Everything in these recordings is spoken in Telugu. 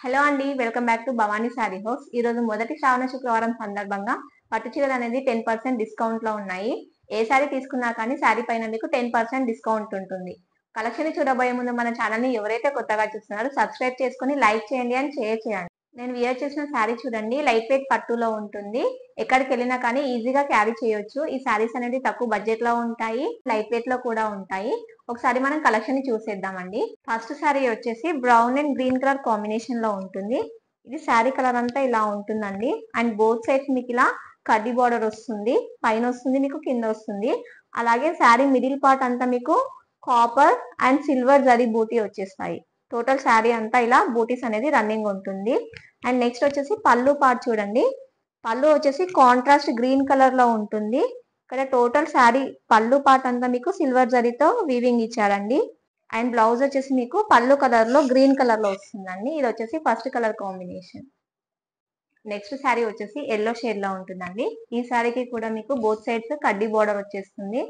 హలో అండి, welcome back to Bhavani sari house. ఈ రోజు మొదటి శ్రావణ శుక్రవారం సందర్భంగా పట్టు చీరలు అనేది 10% డిస్కౌంట్ లో ఉన్నాయి. ఏ శారీ తీసుకున్నా కానీ శారీ పైన మీకు 10% డిస్కౌంట్ ఉంటుంది. కలెక్షన్ చూడబోయే ముందు మన ఛానల్ ని ఎవరైతే కొత్తగా చూస్తున్నారో సబ్స్క్రైబ్ చేసుకుని లైక్ చేయండి అండ్ షేర్ చేయండి. నేను వియర్ చేసిన శారీ చూడండి, లైట్ వెయిట్ పట్టులో ఉంటుంది. ఎక్కడికి వెళ్ళినా కానీ ఈజీగా క్యారీ చేయొచ్చు. ఈ శారీస్ అనేది తక్కువ బడ్జెట్ లో ఉంటాయి, లైట్ వెయిట్ లో కూడా ఉంటాయి. ఒకసారి మనం కలెక్షన్ ని చూసేద్దామండి. ఫస్ట్ శారీ వచ్చేసి brown and green colour combination లో ఉంటుంది. ఇది శారీ కలర్ అంతా ఇలా ఉంటుందండి. అండ్ బోత్ సైడ్స్ మీకు ఇలా కడ్డీ బార్డర్ వస్తుంది, పైన వస్తుంది, మీకు కింద వస్తుంది. అలాగే శారీ మిడిల్ పార్ట్ అంతా మీకు కాపర్ అండ్ సిల్వర్ జరీ బూటీ వచ్చేస్తాయి. టోటల్ శారీ అంతా ఇలా బూటీస్ అనేది రన్నింగ్ ఉంటుంది. అండ్ నెక్స్ట్ వచ్చేసి పళ్ళు పార్ట్ చూడండి. పళ్ళు వచ్చేసి కాంట్రాస్ట్ గ్రీన్ కలర్ లో ఉంటుంది. ఇక్కడ టోటల్ శారీ పళ్ళు పార్ట్ అంతా మీకు సిల్వర్ జరీతో వీవింగ్ ఇచ్చారండి. అండ్ బ్లౌజ్ వచ్చేసి మీకు పళ్ళు కలర్ లో గ్రీన్ కలర్ లో వస్తుందండి. ఇది వచ్చేసి first colour combination. Next sari వచ్చేసి ఎల్లో షేడ్ లో ఉంటుందండి. ఈ శారీకి కూడా మీకు బోత్ సైడ్స్ కడ్డీ బోర్డర్ వచ్చేస్తుంది.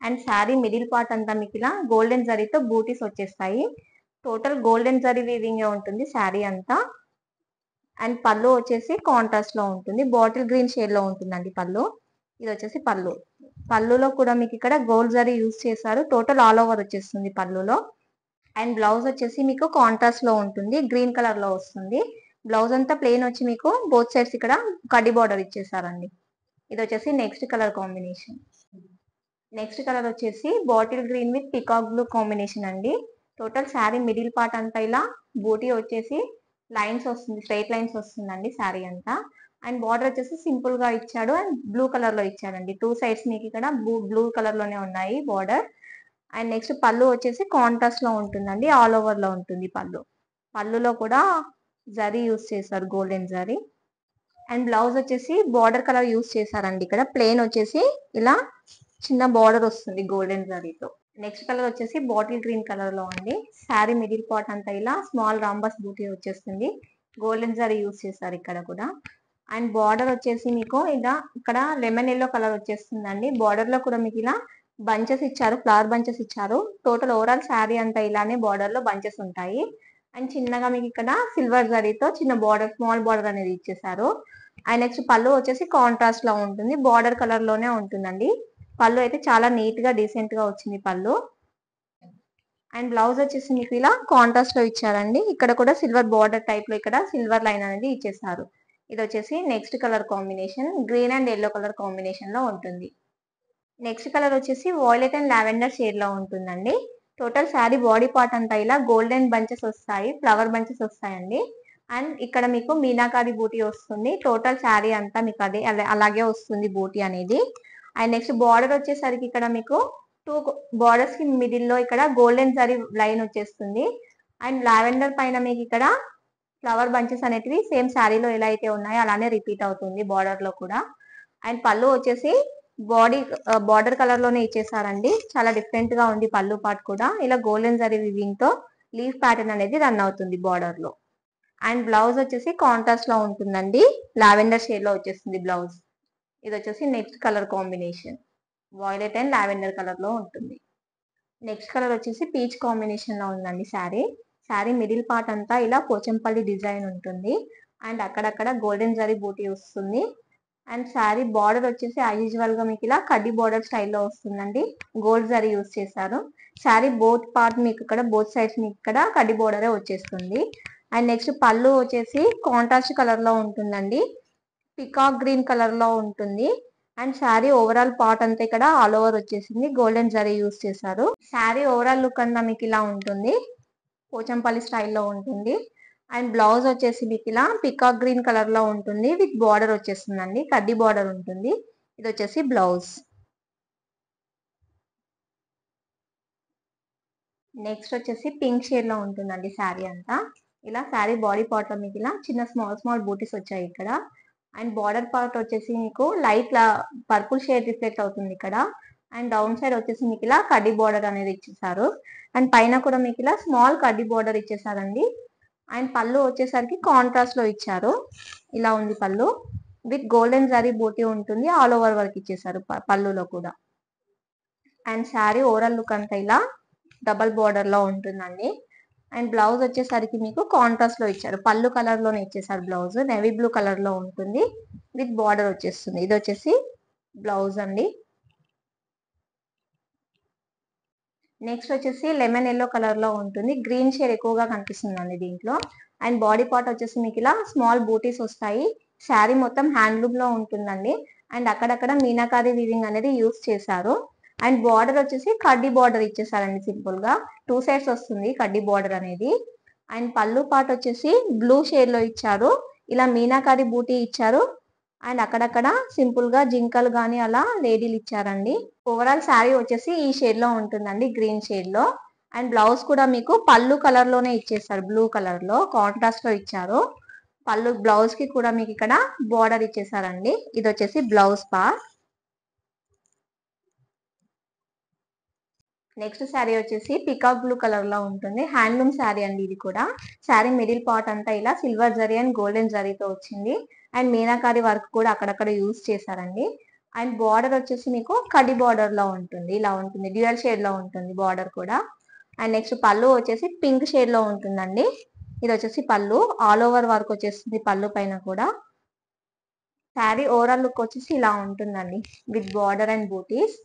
అండ్ శారీ మిడిల్ పార్ట్ అంతా మీకు ఇలా గోల్డెన్ జరీతో బూటీస్ వచ్చేస్తాయి. టోటల్ గోల్డెన్ జరీ వీవింగ్ ఉంటుంది శారీ అంతా. అండ్ పళ్ళు వచ్చేసి కాంట్రాస్ట్ లో ఉంటుంది, బాటిల్ గ్రీన్ షేడ్ లో ఉంటుందండి పళ్ళు. ఇది వచ్చేసి పళ్ళు. పళ్ళులో కూడా మీకు ఇక్కడ గోల్డ్ జరీ యూజ్ చేశారు. టోటల్ ఆల్ ఓవర్ వచ్చేస్తుంది పళ్ళులో. అండ్ బ్లౌజ్ వచ్చేసి మీకు కాంట్రాస్ట్ లో ఉంటుంది, గ్రీన్ కలర్ లో వస్తుంది. బ్లౌజ్ అంతా ప్లెయిన్ వచ్చి మీకు బోత్ సైడ్స్ ఇక్కడ కడ్డీ బార్డర్ ఇచ్చేసారండి. ఇది వచ్చేసి next colour combination. Next colour వచ్చేసి bottle green with peacock blue combination అండి. టోటల్ శారీ మిడిల్ పార్ట్ అంతా ఇలా బూటీ వచ్చేసి లైన్స్ వస్తుంది, స్ట్రైట్ లైన్స్ వస్తుందండి శారీ అంతా. అండ్ బార్డర్ వచ్చేసి సింపుల్ గా ఇచ్చాడు అండ్ బ్లూ కలర్ లో ఇచ్చాడండి. టూ సైడ్స్ మీకు ఇక్కడ బ్లూ కలర్ లోనే ఉన్నాయి బార్డర్. అండ్ నెక్స్ట్ పళ్ళు వచ్చేసి కాంట్రాస్ట్ లో ఉంటుందండి, ఆల్ ఓవర్ లో ఉంటుంది పళ్ళు. పళ్ళులో కూడా జరీ యూస్ చేశారు, గోల్డెన్ జరీ. అండ్ బ్లౌజ్ వచ్చేసి బార్డర్ కలర్ యూస్ చేశారండి. ఇక్కడ ప్లెయిన్ వచ్చేసి ఇలా చిన్న బార్డర్ వస్తుంది గోల్డెన్ జరీతో. నెక్స్ట్ కలర్ వచ్చేసి బాటిల్ గ్రీన్ కలర్ లో అండి. శారీ మిడిల్ పార్ట్ అంతా ఇలా స్మాల్ రాంబస్ బూటీ వచ్చేస్తుంది. గోల్డెన్ జరీ యూస్ చేశారు ఇక్కడ కూడా. అండ్ బార్డర్ వచ్చేసి మీకు ఇలా ఇక్కడ లెమన్ ఎల్లో కలర్ వచ్చేస్తుందండి. బార్డర్ లో కూడా మీకు ఇలా బంచెస్ ఇచ్చారు, ఫ్లవర్ బంచెస్ ఇచ్చారు. టోటల్ ఓవరాల్ శారీ అంతా ఇలానే బార్డర్ లో బంచెస్ ఉంటాయి. అండ్ చిన్నగా మీకు ఇక్కడ సిల్వర్ జరీతో చిన్న బార్డర్, స్మాల్ బార్డర్ అనేది ఇచ్చేసారు. అండ్ నెక్స్ట్ పళ్ళు వచ్చేసి కాంట్రాస్ట్ లో ఉంటుంది, బార్డర్ కలర్ లోనే ఉంటుందండి. పళ్ళు అయితే చాలా నీట్ గా డీసెంట్ గా వచ్చింది పళ్ళు. అండ్ బ్లౌజ్ వచ్చేసి మీకు ఇలా కాంట్రాస్ట్ లో ఇచ్చారండి. ఇక్కడ కూడా సిల్వర్ బార్డర్ టైప్ లో ఇక్కడ సిల్వర్ లైన్ అనేది ఇచ్చేసారు. ఇది వచ్చేసి next colour combination, green and yellow colour combination లో ఉంటుంది. నెక్స్ట్ కలర్ వచ్చేసి వాయిలెట్ అండ్ లావెండర్ షేడ్ లో ఉంటుందండి. టోటల్ శారీ బాడీ పార్ట్ అంతా ఇలా గోల్డెన్ బంచెస్ వస్తాయి, ఫ్లవర్ బంచెస్ వస్తాయండి. అండ్ ఇక్కడ మీకు మీనాకారి బూటీ వస్తుంది. టోటల్ శారీ అంతా మీకు అదే అలాగే వస్తుంది బూటీ అనేది. అండ్ నెక్స్ట్ బార్డర్ వచ్చేసరికి ఇక్కడ మీకు టూ బార్డర్స్ కి మిడిల్ లో ఇక్కడ గోల్డెన్ జరీ లైన్ వచ్చేస్తుంది. అండ్ లావెండర్ పైన మీకు ఇక్కడ ఫ్లవర్ బంచెస్ అనేటివి సేమ్ శారీలో ఎలా అయితే ఉన్నాయో అలానే రిపీట్ అవుతుంది బార్డర్ లో కూడా. అండ్ పళ్ళు వచ్చేసి బార్డర్ కలర్ లోనే ఇచ్చేసారండి. చాలా డిఫరెంట్ గా ఉంది పళ్ళు పార్ట్ కూడా. ఇలా గోల్డెన్ జరీ వివింగ్ తో లీఫ్ ప్యాటర్న్ అనేది రన్ అవుతుంది బార్డర్ లో. అండ్ బ్లౌజ్ వచ్చేసి కాంట్రాస్ట్ లో ఉంటుందండి, లావెండర్ షేడ్ లో వచ్చేస్తుంది బ్లౌజ్. ఇది వచ్చేసి next colour combination, violet and lavender colour లో ఉంటుంది. నెక్స్ట్ కలర్ వచ్చేసి పీచ్ కాంబినేషన్ లో ఉందండి శారీ. శారీ మిడిల్ పార్ట్ అంతా ఇలా పోచంపల్లి డిజైన్ ఉంటుంది. అండ్ అక్కడక్కడ గోల్డెన్ జరీ బూటీ వస్తుంది. అండ్ శారీ బార్డర్ వచ్చేసి యూజువల్ గా మీకు ఇలా కడ్డీ బార్డర్ స్టైల్లో వస్తుందండి. గోల్డ్ జరీ యూస్ చేశారు. శారీ బోత్ పార్ట్ మీకు ఇక్కడ బోత్ సైడ్స్ మీకు ఇక్కడ కడ్డీ బార్డరే వచ్చేస్తుంది. అండ్ నెక్స్ట్ పళ్ళు వచ్చేసి కాంట్రాస్ట్ కలర్ లో ఉంటుందండి, పికాక్ గ్రీన్ కలర్ లో ఉంటుంది. అండ్ శారీ ఓవరాల్ పార్ట్ అంతా ఇక్కడ ఆల్ ఓవర్ వచ్చేసింది, గోల్డెన్ జరీ యూస్ చేశారు. శారీ ఓవరాల్ లుక్ అంతా మీకు ఇలా ఉంటుంది, పోచంపల్లి స్టైల్లో ఉంటుంది. అండ్ బ్లౌజ్ వచ్చేసి మీకు ఇలా పికాక్ గ్రీన్ కలర్ లో ఉంటుంది, విత్ బార్డర్ వచ్చేస్తుందండి, కడ్డీ బార్డర్ ఉంటుంది. ఇది వచ్చేసి బ్లౌజ్. నెక్స్ట్ వచ్చేసి పింక్ షేడ్ లో ఉంటుందండి శారీ అంతా. ఇలా శారీ బాడీ పార్ట్ లో మీకు ఇలా చిన్న స్మాల్ స్మాల్ బూటీస్ వచ్చాయి ఇక్కడ. అండ్ బార్డర్ పార్ట్ వచ్చేసి మీకు లైట్ పర్పుల్ షేడ్ రిఫ్లెక్ట్ అవుతుంది ఇక్కడ. అండ్ డౌన్ సైడ్ వచ్చేసి మీకు ఇలా కడ్డీ బార్డర్ అనేది ఇచ్చేసారు. అండ్ పైన కూడా మీకు ఇలా స్మాల్ కడ్డీ బార్డర్ ఇచ్చేసారండి. అండ్ పళ్ళు వచ్చేసరికి కాంట్రాస్ట్ లో ఇచ్చారు. ఇలా ఉంది పళ్ళు, విత్ గోల్డెన్ జరీ బూటీ ఉంటుంది, ఆల్ ఓవర్ వర్క్ ఇచ్చేసారు పళ్ళులో కూడా. అండ్ శారీ ఓవరాల్ లుక్ అంతా ఇలా డబల్ బార్డర్ లో ఉంటుందండి. అండ్ బ్లౌజ్ వచ్చేసరికి మీకు కాంట్రాస్ట్ లో ఇచ్చారు, పళ్ళు కలర్ లోనే ఇచ్చేసారు. బ్లౌజ్ నేవీ బ్లూ కలర్ లో ఉంటుంది విత్ బార్డర్ వచ్చేస్తుంది. ఇది వచ్చేసి బ్లౌజ్ అండి. నెక్స్ట్ వచ్చేసి లెమన్ ఎల్లో కలర్ లో ఉంటుంది, గ్రీన్ షేడ్ ఎక్కువగా కనిపిస్తుందండి దీంట్లో. అండ్ బాడీ పార్ట్ వచ్చేసి మీకు ఇలా స్మాల్ బూటీస్ వస్తాయి. శారీ మొత్తం హ్యాండ్లూమ్ లో ఉంటుందండి. అండ్ అక్కడక్కడ మీనాకారి వీవింగ్ అనేది యూస్ చేశారు. అండ్ బార్డర్ వచ్చేసి కడ్డీ బార్డర్ ఇచ్చేసారండి, సింపుల్ గా 2 సైడ్స్ వస్తుంది కడ్డీ బార్డర్ అనేది. అండ్ పళ్ళు పార్ట్ వచ్చేసి బ్లూ షేడ్ లో ఇచ్చారు, ఇలా మీనాకారి బూటీ ఇచ్చారు. అండ్ అక్కడక్కడ సింపుల్ గా జింకలు గాని అలా లేడీలు ఇచ్చారండి. ఓవరాల్ శారీ వచ్చేసి ఈ షేడ్ లో ఉంటుందండి, గ్రీన్ షేడ్ లో. అండ్ బ్లౌజ్ కూడా మీకు పళ్ళు కలర్ లోనే ఇచ్చేసారు, బ్లూ కలర్ లో కాంట్రాస్ట్ లో ఇచ్చారు. పళ్ళు బ్లౌజ్ కి కూడా మీకు ఇక్కడ బార్డర్ ఇచ్చేసారండి. ఇది వచ్చేసి బ్లౌజ్ పార్ట్. నెక్స్ట్ శారీ వచ్చేసి పికాక్ బ్లూ కలర్ లో ఉంటుంది, హ్యాండ్లూమ్ శారీ అండి ఇది కూడా. శారీ మిడిల్ పార్ట్ అంతా ఇలా సిల్వర్ జరీ అండ్ గోల్డెన్ జరీతో వచ్చింది. అండ్ మీనాకారి వర్క్ కూడా అక్కడక్కడ యూజ్ చేశారండి. అండ్ బార్డర్ వచ్చేసి మీకు కడి బార్డర్ లో ఉంటుంది, ఇలా ఉంటుంది, డ్యూయల్ షేడ్ లో ఉంటుంది బార్డర్ కూడా. అండ్ నెక్స్ట్ పళ్ళు వచ్చేసి పింక్ షేడ్ లో ఉంటుందండి. ఇది వచ్చేసి పళ్ళు, ఆల్ ఓవర్ వర్క్ వచ్చేస్తుంది పళ్ళు పైన కూడా. శారీ ఓవరాల్ లుక్ వచ్చేసి ఇలా ఉంటుందండి with border and booties.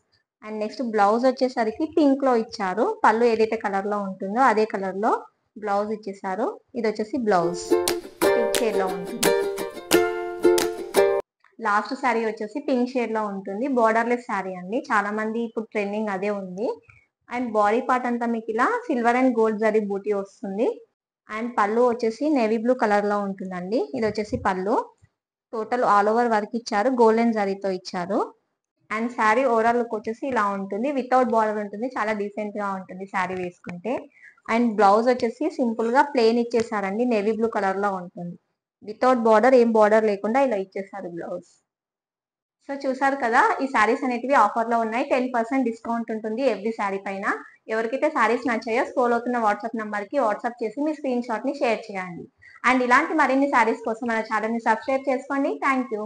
And next blouse వచ్చేసరికి పింక్ లో ఇచ్చారు, పళ్ళు ఏదైతే కలర్ లో ఉంటుందో అదే కలర్ లో బ్లౌజ్ ఇచ్చేసారు. ఇది వచ్చేసి బ్లౌజ్ పింక్ షేడ్ లో ఉంటుంది. లాస్ట్ శారీ వచ్చేసి పింక్ షేడ్ లో ఉంటుంది, బార్డర్లెస్ శారీ అండి, చాలా మంది ఇప్పుడు ట్రెండింగ్ అదే ఉంది. అండ్ బాడీ పార్ట్ అంతా మీకు ఇలా సిల్వర్ అండ్ గోల్డ్ జరీ బూటీ వస్తుంది. అండ్ పళ్ళు వచ్చేసి నేవీ బ్లూ కలర్ లో ఉంటుందండి. ఇది వచ్చేసి పళ్ళు, టోటల్ ఆల్ ఓవర్ వర్క్ ఇచ్చారు, గోల్డెన్ జరీతో ఇచ్చారు. అండ్ శారీ ఓవరాల్ లుక్ వచ్చేసి ఇలా ఉంటుంది, వితౌట్ బార్డర్ ఉంటుంది, చాలా డీసెంట్ గా ఉంటుంది శారీ వేసుకుంటే. అండ్ బ్లౌజ్ వచ్చేసి సింపుల్ గా ప్లెయిన్ ఇచ్చేసారండి, నేవీ బ్లూ కలర్ లో ఉంటుంది, వితౌట్ బార్డర్, ఏం బార్డర్ లేకుండా ఇలా ఇచ్చేసారు బ్లౌజ్. సో చూసారు కదా, ఈ శారీస్ అనేటివి ఆఫర్ లో ఉన్నాయి, 10% డిస్కౌంట్ ఉంటుంది ఎవ్రీ శారీ పైన. ఎవరికైతే శారీస్ నచ్చాయో స్క్రోల్ అవుతున్న వాట్సాప్ నంబర్ కి వాట్సాప్ చేసి మీ స్క్రీన్ షాట్ ని షేర్ చేయండి. అండ్ ఇలాంటి మరిన్ని శారీస్ కోసం మన ఛానల్ ని సబ్స్క్రైబ్ చేసుకోండి. Thank you.